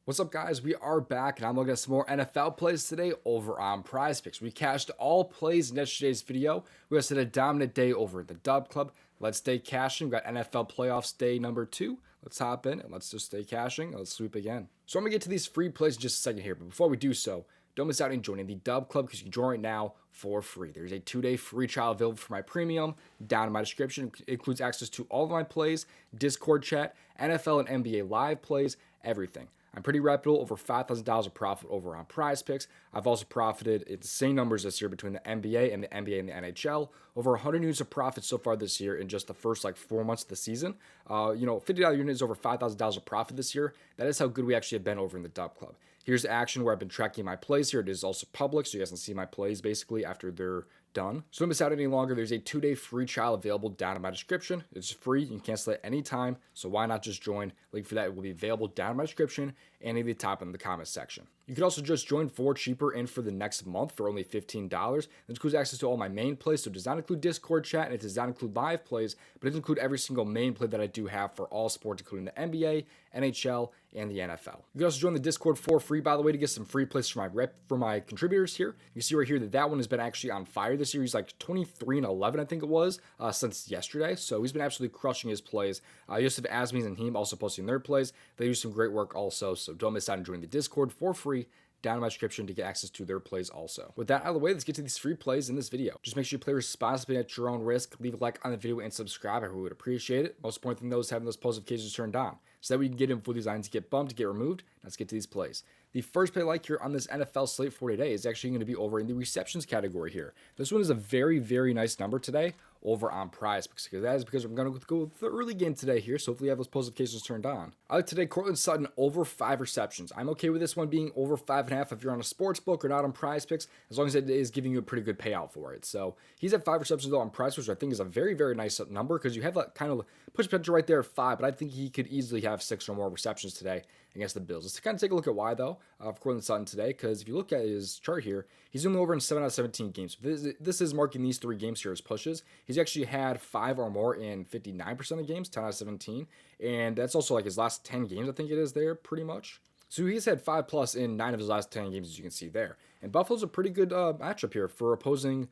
What's up, guys? We are back, and I'm looking at some more NFL plays today over on PrizePicks. We cashed all plays in yesterday's video. We also had a dominant day over at the DubClub. Let's stay cashing. We got NFL playoffs day number 2. Let's hop in and let's just stay cashing. Let's sweep again. So I'm gonna get to these free plays in just a second here, but before we do so, don't miss out on joining the DubClub because you can join right now for free. There's a 2-day free trial available for my premium down in my description. It includes access to all of my plays, Discord chat, NFL and NBA live plays, everything. I'm pretty reputable, over $5,000 of profit over on PrizePicks. I've also profited in the same numbers this year between the NBA and the NHL. Over 100 units of profit so far this year in just the first 4 months of the season. $50 unit is over $5,000 of profit this year. That is how good we actually have been over in the DubClub. Here's the action where I've been tracking my plays here. It is also public, so you guys can see my plays basically after they're done. So don't miss out any longer. There's a 2-day free trial available down in my description. It's free. You can cancel it anytime, so why not just join? Link for that will be available down in my description and at the top in the comments section. You can also just join for cheaper and for the next month for only $15. This includes access to all my main plays, so it does not include Discord chat and it does not include live plays, but it does include every single main play that I do have for all sports, including the NBA, NHL, and the NFL. You can also join the Discord for free, by the way, to get some free plays for my contributors here. You see right here that one has been actually on fire this year. He's like 23-11, I think it was, since yesterday. So he's been absolutely crushing his plays. Yusuf Asmis and him also posting their plays. They do some great work also, so don't miss out on joining the Discord for free down in my description to get access to their plays also. With that out of the way, let's get to these free plays in this video. Just make sure you play responsibly at your own risk. Leave a like on the video and subscribe. I would appreciate it. Most important thing though is having those post notifications turned on so that we can get in before these lines get bumped, get removed. Let's get to these plays. The first play like here on this NFL slate for today is actually going to be over in the receptions category here. This one is a very, very nice number today over on PrizePicks, because that is because I'm going to go with the early game today here, so hopefully you have those post notifications turned on. I like today Courtland Sutton over 5 receptions. I'm okay with this one being over 5.5 if you're on a sports book or not on PrizePicks, as long as it is giving you a pretty good payout for it. So he's at 5 receptions though on PrizePicks, which I think is a very, very nice number because you have that kind of push potential right there at 5, but I think he could easily have 6 or more receptions today against the Bills. Let's kind of take a look at why though for Courtland Sutton today, because if you look at his chart here, he's only over in 7 out of 17 games. This is marking these 3 games here as pushes. He's actually had 5 or more in 59% of games, 10 out of 17, and that's also like his last 10 games, I think it is there pretty much. So he's had 5+ in 9 of his last 10 games, as you can see there. And Buffalo's a pretty good matchup here for opposing,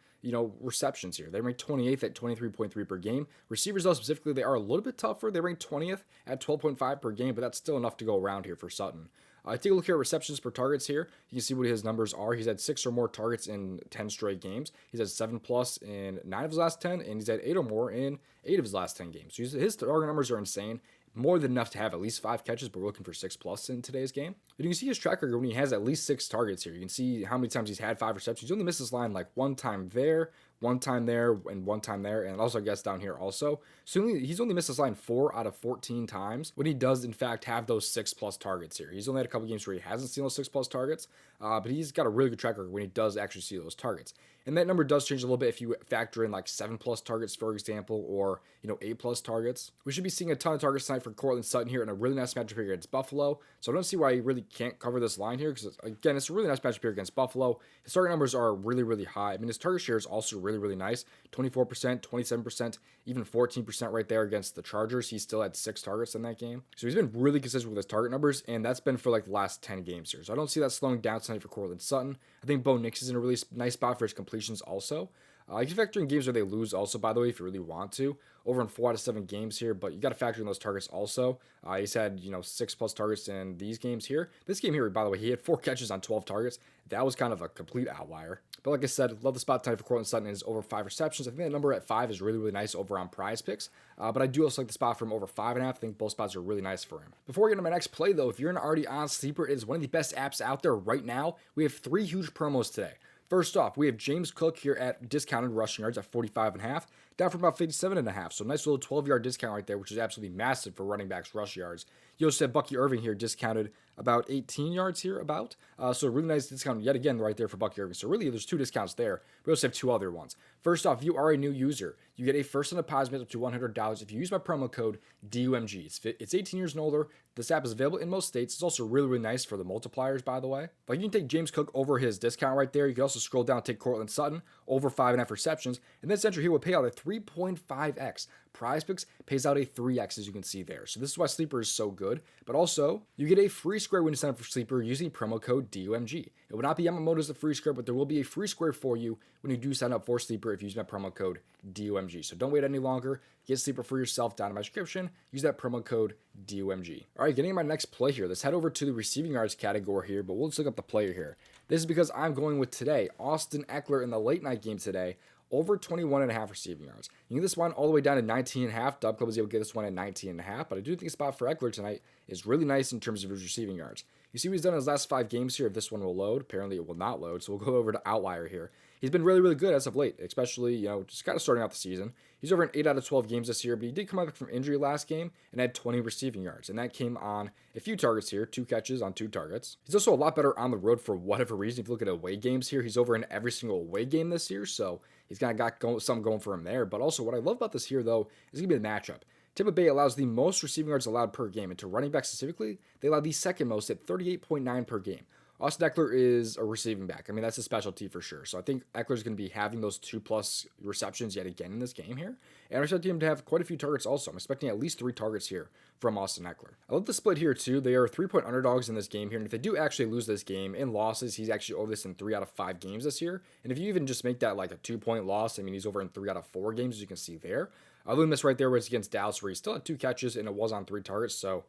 receptions here. They rank 28th at 23.3 per game. Receivers, though, specifically, they are a little bit tougher. They rank 20th at 12.5 per game, but that's still enough to go around here for Sutton. Take a look here at receptions per targets here. You can see what his numbers are. He's had 6 or more targets in 10 straight games. He's had 7+ in 9 of his last 10, and he's had 8 or more in 8 of his last 10 games. So his target numbers are insane. More than enough to have at least 5 catches, but we're looking for 6+ in today's game. But you can see his track record when he has at least 6 targets here. You can see how many times he's had 5 receptions. He's only missed this line like 1 time there, 1 time there, and 1 time there, and also I guess down here also. So he's only missed this line 4 out of 14 times when he does in fact have those 6+ targets here. He's only had a couple games where he hasn't seen those 6+ targets, but he's got a really good track record when he does actually see those targets. And that number does change a little bit if you factor in like 7+ targets, for example, or 8+ targets. We should be seeing a ton of targets tonight for Courtland Sutton here in a really nice matchup here against Buffalo. So I don't see why he really can't cover this line here, because again, it's a really nice matchup here against Buffalo. His target numbers are really, really high. I mean, his target share is also really, really nice. 24%, 27%, even 14% right there against the Chargers. He still had 6 targets in that game. So he's been really consistent with his target numbers, and that's been for like the last 10 games here. So I don't see that slowing down tonight for Courtland Sutton. I think Bo Nix is in a really nice spot for his completions also. You can factor in games where they lose also, by the way, if you really want to. Over in 4 out of 7 games here, but you got to factor in those targets also. He's had, 6+ targets in these games here. This game here, by the way, he had 4 catches on 12 targets. That was kind of a complete outlier. But like I said, love the spot tonight for Courtland Sutton is over 5 receptions. I think that number at 5 is really, really nice over on PrizePicks. But I do also like the spot for him over 5.5. I think both spots are really nice for him. Before we get into my next play, though, if you're already on Sleeper, it is one of the best apps out there right now. We have 3 huge promos today. First off, we have James Cook here at discounted rushing yards at 45.5, down from about 57.5. So nice little 12-yard discount right there, which is absolutely massive for running backs rush yards. You also have Bucky Irving here discounted about 18 yards here about. So a really nice discount yet again right there for Bucky Irving. So really there's 2 discounts there. We also have 2 other ones. First off, if you are a new user, you get a first deposit up to $100 if you use my promo code DOMG. It's 18 years and older. This app is available in most states. It's also really, really nice for the multipliers, by the way. Like you can take James Cook over his discount right there. You can also scroll down and take Courtland Sutton over 5.5 receptions. And this entry here will pay out at 3.5x. PrizePicks pays out a 3x, as you can see there. So this is why Sleeper is so good. But also, you get a free square when you sign up for Sleeper using promo code DOMG. It will not be Yamamoto as a free square, but there will be a free square for you when you do sign up for Sleeper if you use my promo code DOMG. So don't wait any longer. Get Sleeper for yourself down in my description. Use that promo code DOMG. All right, getting to my next play here. Let's head over to the receiving yards category here, but we'll just look up the player here. This is because I'm going with today, Austin Ekeler in the late night game today, over 21.5 receiving yards. You can get this one all the way down to 19.5. DubClub was able to get this one at 19.5, but I do think a spot for Ekeler tonight is really nice in terms of his receiving yards. You see what he's done in his last 5 games here. If this one will load, apparently it will not load, so we'll go over to Outlier here. He's been really, really good as of late, especially, just kind of starting out the season. He's over in 8 out of 12 games this year, but he did come back from injury last game and had 20 receiving yards, and that came on a few targets here, 2 catches on 2 targets. He's also a lot better on the road for whatever reason. If you look at away games here, he's over in every single away game this year, so he's kind of got something going for him there. But also, what I love about this here, though, is going to be the matchup. Tampa Bay allows the most receiving yards allowed per game, and to running back specifically, they allow the second most at 38.9 per game. Austin Ekeler is a receiving back. I mean, that's a specialty for sure. So I think Ekeler's going to be having those 2+ receptions yet again in this game here. And I'm expecting him to have quite a few targets also. I'm expecting at least 3 targets here from Austin Ekeler. I love the split here too. They are 3-point underdogs in this game here. And if they do actually lose this game in losses, he's actually over this in 3 out of 5 games this year. And if you even just make that like a 2-point loss, I mean, he's over in 3 out of 4 games, as you can see there. Other than this right there where it's against Dallas, where he still had 2 catches and it was on 3 targets. So,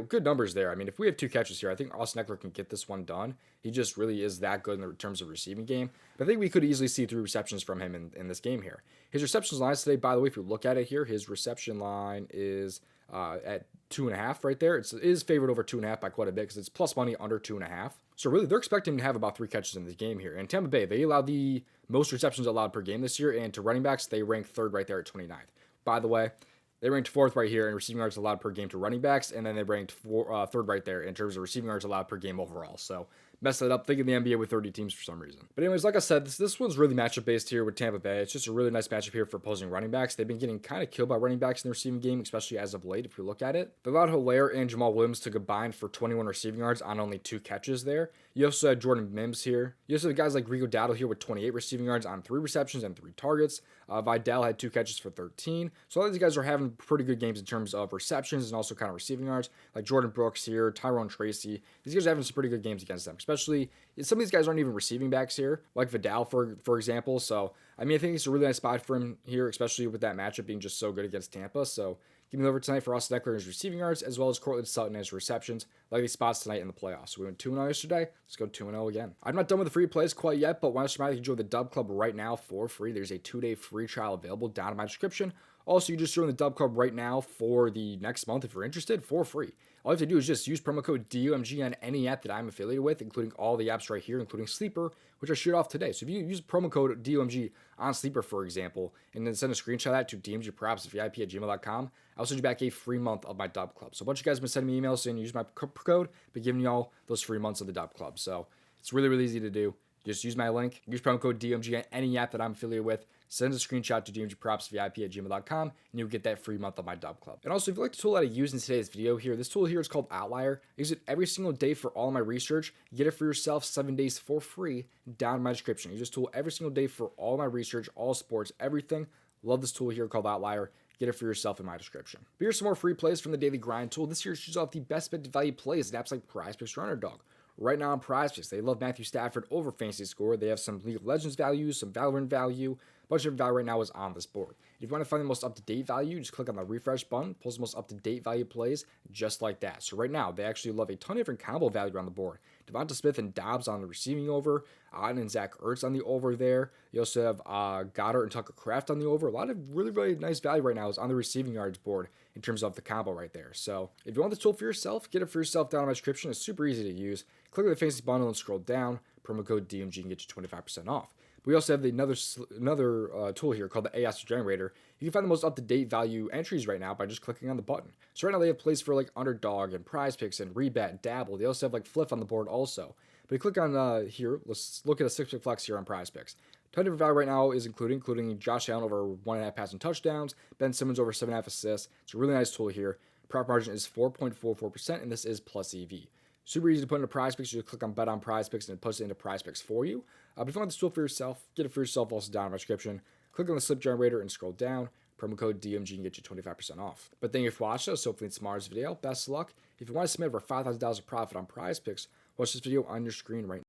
good numbers there. I mean, if we have 2 catches here, I think Austin Ekeler can get this one done. He just really is that good in terms of receiving game. But I think we could easily see 3 receptions from him in this game here. His receptions lines today, by the way, if you look at it here, his reception line is at 2.5 right there. It is favored over 2.5 by quite a bit because it's plus money under 2.5. So really, they're expecting him to have about 3 catches in this game here. And Tampa Bay, they allow the most receptions allowed per game this year. And to running backs, they rank 3rd right there at 29th. By the way, they ranked 4th right here in receiving yards allowed per game to running backs, and then they ranked 3rd right there in terms of receiving yards allowed per game overall. So messed it up thinking the NBA with 30 teams for some reason. But anyways, like I said, this one's really matchup based here with Tampa Bay. It's just a really nice matchup here for opposing running backs. They've been getting kind of killed by running backs in the receiving game, especially as of late if you look at it. They allowed Hilaire and Jamal Williams to combine for 21 receiving yards on only 2 catches there. You also had Jordan Mims here. You also have guys like Rico Dowdle here with 28 receiving yards on 3 receptions and 3 targets. Vidal had 2 catches for 13. So all these guys are having pretty good games in terms of receptions and also kind of receiving yards. Like Jordan Brooks here, Tyrone Tracy. These guys are having some pretty good games against them, especially some of these guys aren't even receiving backs here, like Vidal, for example. So, I mean, I think it's a really nice spot for him here, especially with that matchup being just so good against Tampa. So, give me over tonight for Austin Ekeler and his receiving yards, as well as Courtland Sutton and his receptions. Like these spots tonight in the playoffs. So we went 2-0 yesterday. Let's go 2-0 again. I'm not done with the free plays quite yet, but why don't you join the DubClub right now for free? There's a 2-day free trial available down in my description. Also, you just join the DubClub right now for the next month if you're interested for free. All you have to do is just use promo code DOMG on any app that I'm affiliated with, including all the apps right here, including Sleeper, which I shoot off today. So if you use promo code DOMG on Sleeper, for example, and then send a screenshot of that to domgpropsvip@gmail.com, I'll send you back a free month of my DubClub. So a bunch of guys have been sending me emails saying use my code, but giving y'all those free months of the DubClub. So it's really, really easy to do. Just use my link, use promo code DOMG on any app that I'm affiliated with, send a screenshot to domgpropsvip@gmail.com, and you'll get that free month of my DubClub. And also, if you like the tool that I use in today's video here, this tool here is called Outlier. I use it every single day for all my research. You get it for yourself 7 days for free down in my description. I use this tool every single day for all my research, all sports, everything. Love this tool here called Outlier. Get it for yourself in my description. But here's some more free plays from the Daily Grind tool. This year chooses off the best bet value plays in apps like PrizePicks or Underdog. Right now on PrizePicks, they love Matthew Stafford over Fantasy Score. They have some League of Legends value, some Valorant value. A bunch of value right now is on this board. If you want to find the most up-to-date value, just click on the refresh button, pulls the most up-to-date value plays just like that. So right now, they actually love a ton of different combo value on the board. Devonta Smith and Dobbs on the receiving over, Otten and Zach Ertz on the over there. You also have Goddard and Tucker Kraft on the over. A lot of really, really nice value right now is on the receiving yards board in terms of the combo right there. So if you want the tool for yourself, get it for yourself down in my description. It's super easy to use. Click on the fantasy bundle and scroll down. Promo code DMG can get you 25% off. We also have another tool here called the AS Generator. You can find the most up-to-date value entries right now by just clicking on the button. So right now they have plays for like Underdog and PrizePicks and Rebat, Dabble. They also have like Flip on the board also. But you click on here, let's look at a 6-pick flex here on PrizePicks. Ton of different value right now is including Josh Allen over 1.5 passing touchdowns, Ben Simmons over 7.5 assists. It's a really nice tool here. Prop margin is 4.44%, and this is plus EV. Super easy to put into PrizePicks. You just click on Bet on PrizePicks and it puts it into PrizePicks for you. But if you want this tool for yourself, get it for yourself also down in my description. Click on the slip generator and scroll down. Promo code DOMG can get you 25% off. But thank you for watching us. Hopefully it's tomorrow's video. Best of luck. If you want to submit over $5,000 of profit on PrizePicks, watch this video on your screen right now.